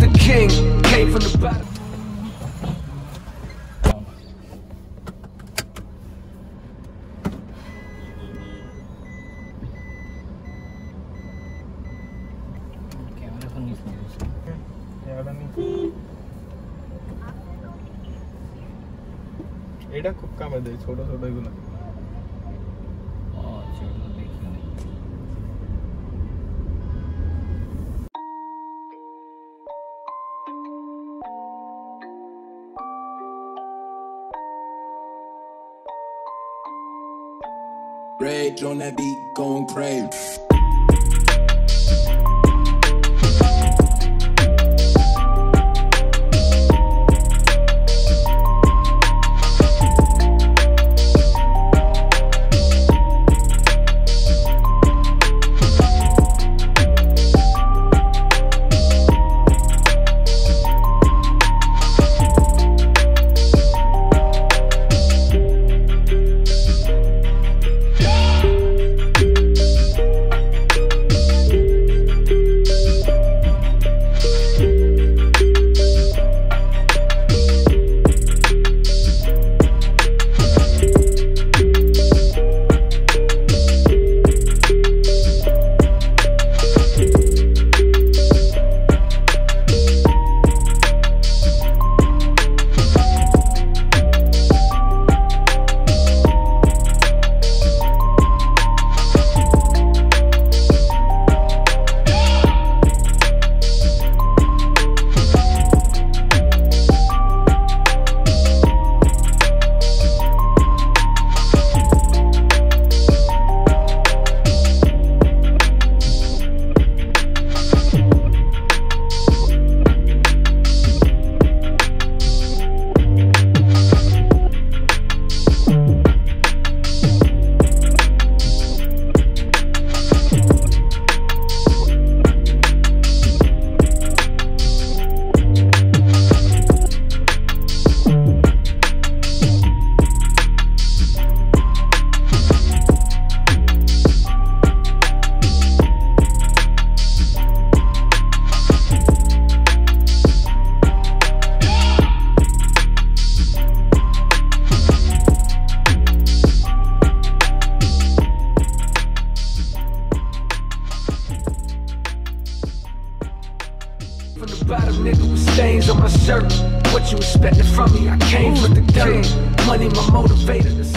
the king, came from the bottom. এটা খুব কামে দেয় ছোট ছোট এগুলো Rage on that beat, going crazy. From the bottom, nigga, with stains on my shirt. What you expected from me? I came from the dirt. Money, my motivator.